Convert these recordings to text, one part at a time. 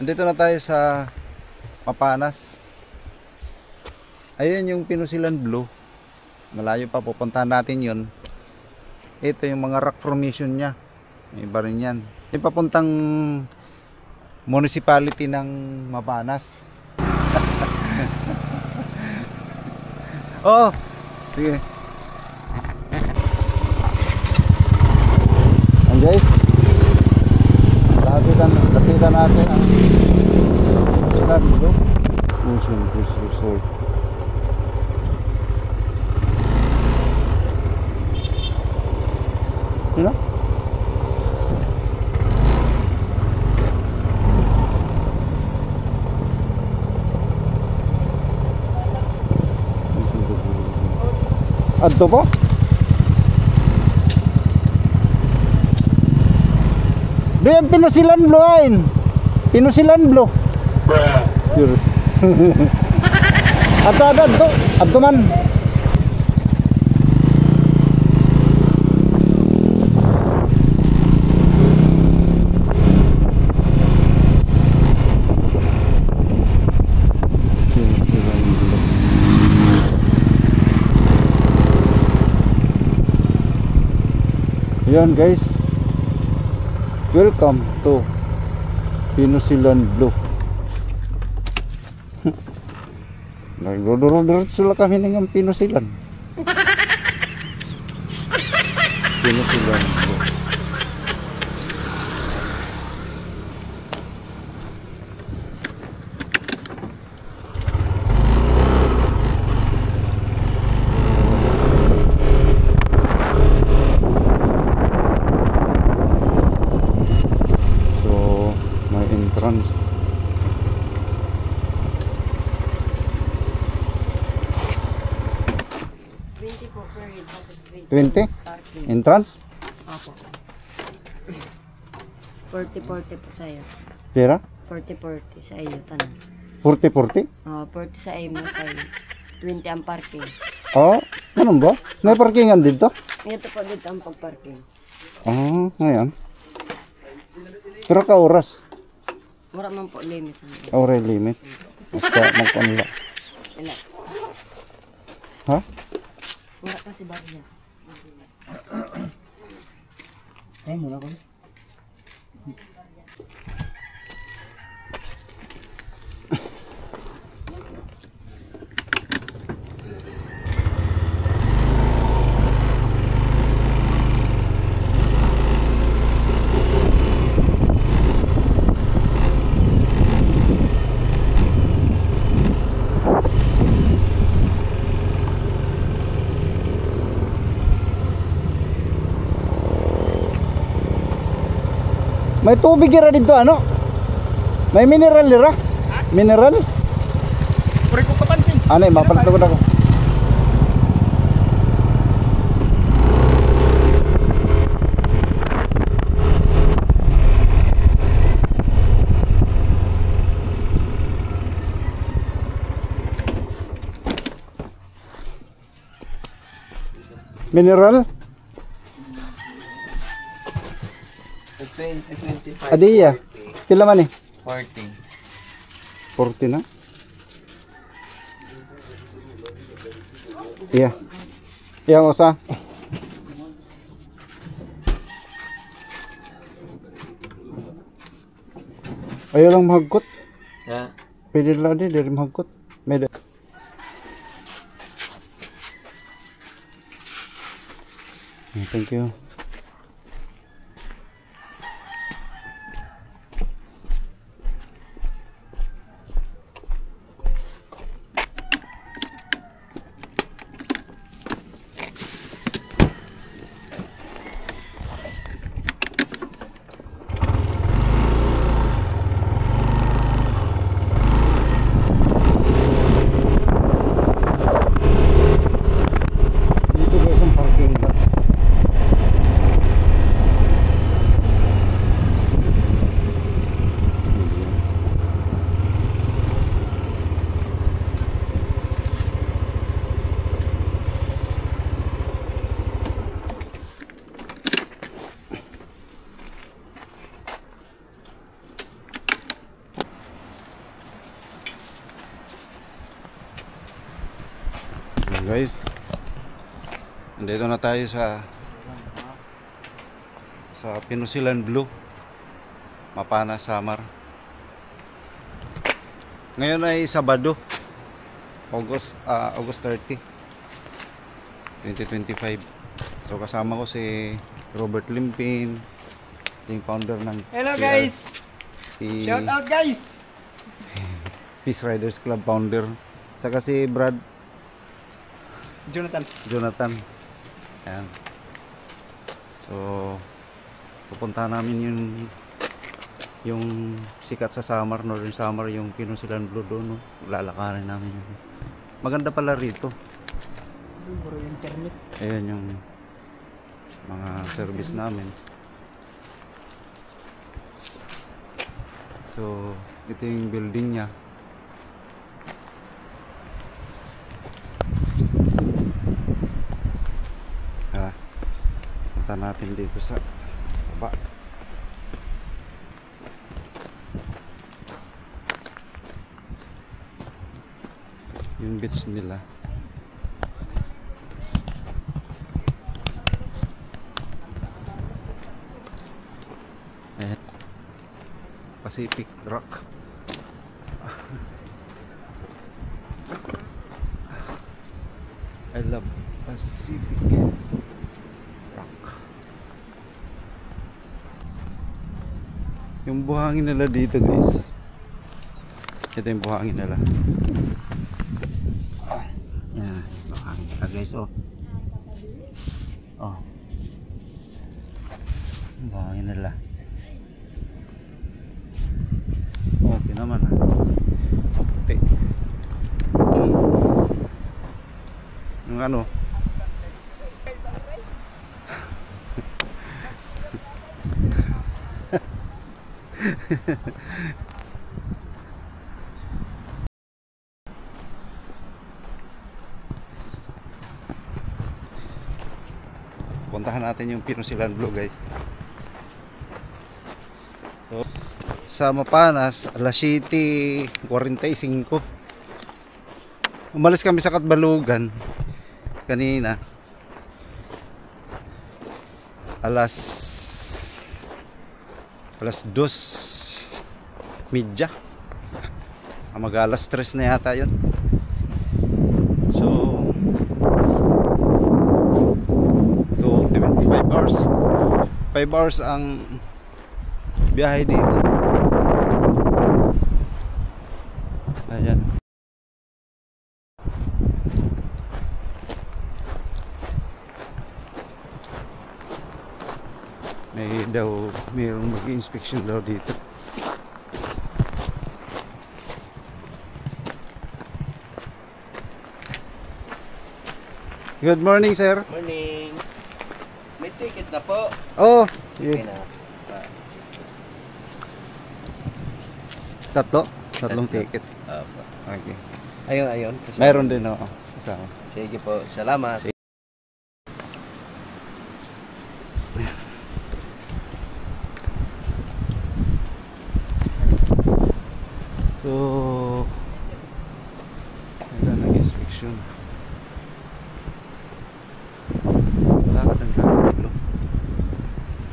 Andito na tayo sa Mapanas. Ayun yung Pinusilan Blue. Malayo pa, pupuntahan natin yun. Ito yung mga rock formation nya. Iba rin yan. Yung papuntang municipality ng Mapanas. Oo, sige. And guys, lapitan natin ang Pinusilan Blue Ocean Beach Resort. You know? Adto po? Diyan Pinusilan Blue ayn. Pinusilan Blue. Sure. Adto man. Yan guys, welcome to Pinusilan Blue. Nagrodoro-doro sila kami ng Pinusilan. Pinusilan Blue. Entrance. $20 entrance? Opo. 40-40 po sa iyo. Pera? 40-40 sa iyo, tanong. 40-40? 40 sa iyo mo kay 20 ang parking. Oh, ganun ba? May parkingan dito? Ito po dito ang pag-parking. Ah, ngayon. Pero ka oras? Mura man po limit. Oray limit. Basta magpanla. Ilan? Ha? Mura kasi ba niya? Ay, muna ko. May tubig ira dito ano? May mineral ira? Mineral? Puri ko kapansin. Ano, mapalit ko ako. Mineral? 25. Adiya. Pila man eh? 40. 40 na? Iya. Iya usa. Ayaw lang mahagkot. Ha? Pwede lang din, dari mahagkot. Meda. Thank you. Dito guys ang parking lot. Nandito na tayo sa Pinusilan Blue, Mapana, Samar. Ngayon ay Sabado, August 30, 2025. So kasama ko si Robert Limpin, yung founder ng Hello guys! Shout out guys! Peace Riders Club founder. Saka si Brad Jonathan. Ayan. So pupunta namin yung sikat sa Samar, Northern Samar, yung Pinusilan Blue doon, no? Lalakarin namin yun. Maganda pala rito. Internet. Ayan yung mga service namin. So ito yung building niya. Punta natin dito sa baba. Yung beach nila. Ayan. Pacific Rock. I love Pacific Rock. Yung buhangin nila dito, guys. Ito yung buhangin nila. Yan, buhangin nila, guys. Oh. Buhangin nila. Okay naman, ha. Puti. Yung ano. Puntahan natin yung Pinusilan Blue, guys. So, sa Mapanas, alas 7:45. Umalis kami sa Katbalugan kanina. Alas 2:30. Mag-alas 3 na yata yun. So 5 hours. 5 hours ang biyahe dito. Ayan. Mayroong mag-inspection daw dito. Good morning, sir. Morning! May ticket na po. Oh, Okay yeah. na. Tatlong ticket. Okay. Ayun. Mayroon din ako kasama. Sige po, salamat. So, ayan, nag-inspection. Lakad ang gulo.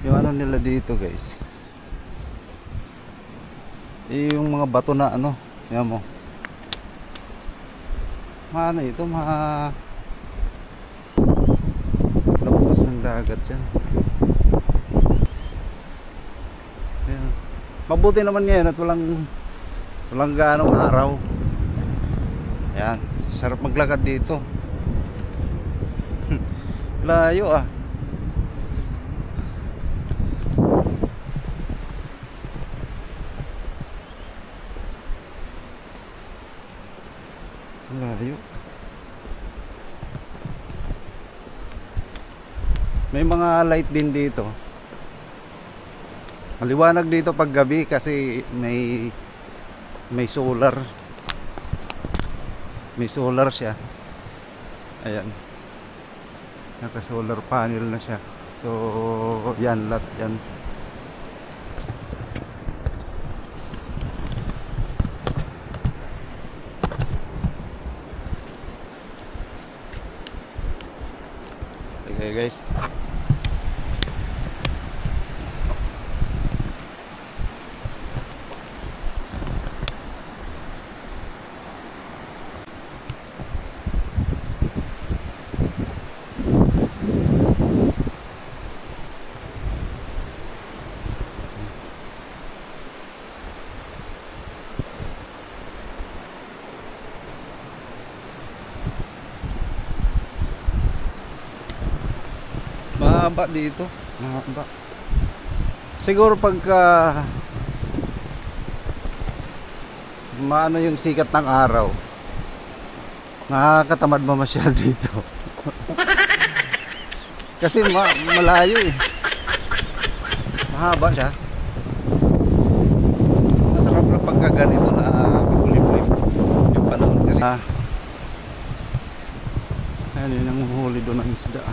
Yung ano nila dito, guys, yung mga bato na ano, yan mo. Ano ito, labas ng dagat yan. Ayan. Mabuti naman ngayon at walang gaanong araw. Ayan, sarap maglakad dito. Layo ah. Layo. May mga light din dito. Maliwanag dito pag gabi kasi may solar. May solar siya. Ayan. Naka solar panel na siya. So yan, lahat yan. guys. Mahaba dito, mahaba. Siguro pagka maano yung sikat ng araw, nakakatamad mamasyal dito. Kasi malayo eh. Mahaba siya. Masarap na pagka ganito na makulimlim yung panahon kasi ayun yung nanguhuli doon ng isda.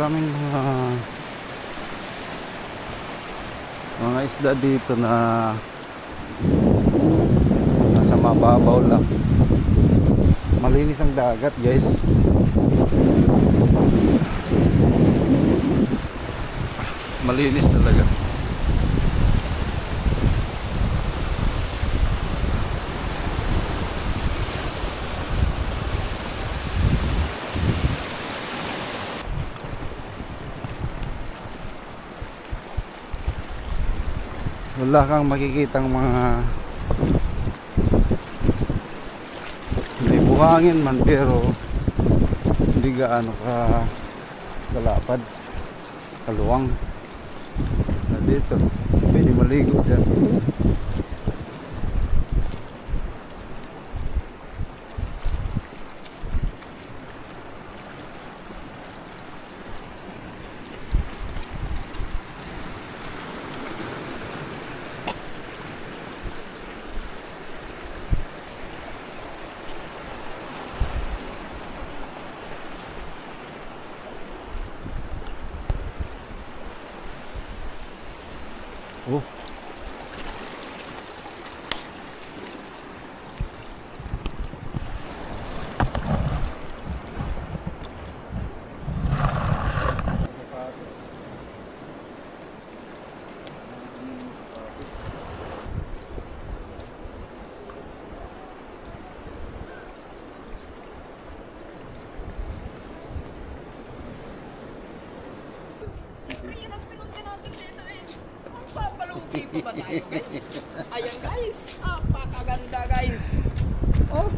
Maraming mga isda dito na nasa mababaw lang. Malinis ang dagat, guys. Malinis talaga. Wala kang makikitang mga may buhangin man pero hindi gaano ka kalapad, kaluwang. Na dito pwede maligo dyan. Oh. Papalugi pa ba tayo, guys? Ayan, guys. Apakaganda, guys. Oh.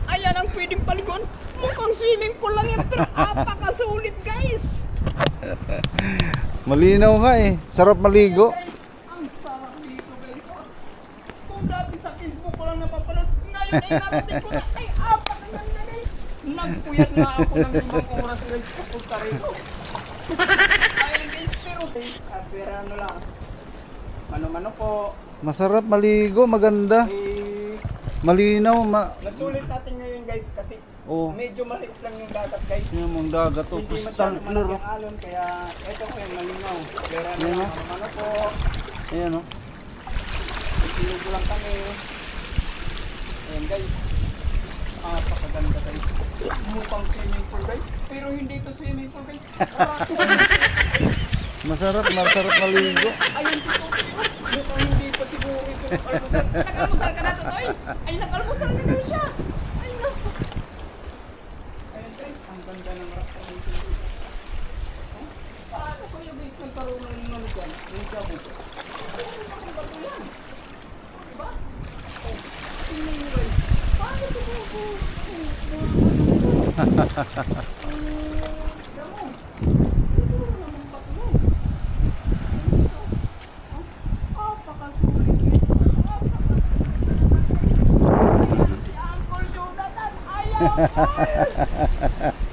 Ayan ang pwedeng paligon. Mukhang swimming pool lang yan, pero apakasulit, guys. Malinaw nga eh. Sarap maligo. Ayan, guys. Ang sarap dito, guys. Oh. Kung dati sa Facebook ko lang napapanood, ngayon ay narating ko na. Ay, apakaganda, guys. Nagpuyat nga ako ng 5 oras, guys. Kapunta rito. Ayan, guys. Pero, guys, pero ano lang. Mano-mano po. Masarap maligo, maganda. Malinaw, Nasulit natin ngayon, guys, kasi oh, medyo maliit lang yung dagat, guys. yung mga dagat to, Hindi crystal masyado clear. malaki ang alon, kaya eto ko yung malinaw. Pero ano, Ayan, oh. mano po. Ayan oh. Ilugo lang kami. Ayan, guys. Napakaganda, guys. Mukhang swimming pool, guys. Pero hindi ito swimming pool, guys. Masarap maligo. Ayun si Totoy. Mukhang hindi pa siguro ito almusal. Nag-almusal ka na, Totoy? Ay, nag-almusal na daw siya. Ay, no. Ayun, guys. Ang ganda ng rock dito. Oh, paano kayo, guys, nagkaroon ng ano dyan? Yung jabo. Ang bago yan. Diba? Oh, tingnan nyo, guys. Paano ito po? Shout out!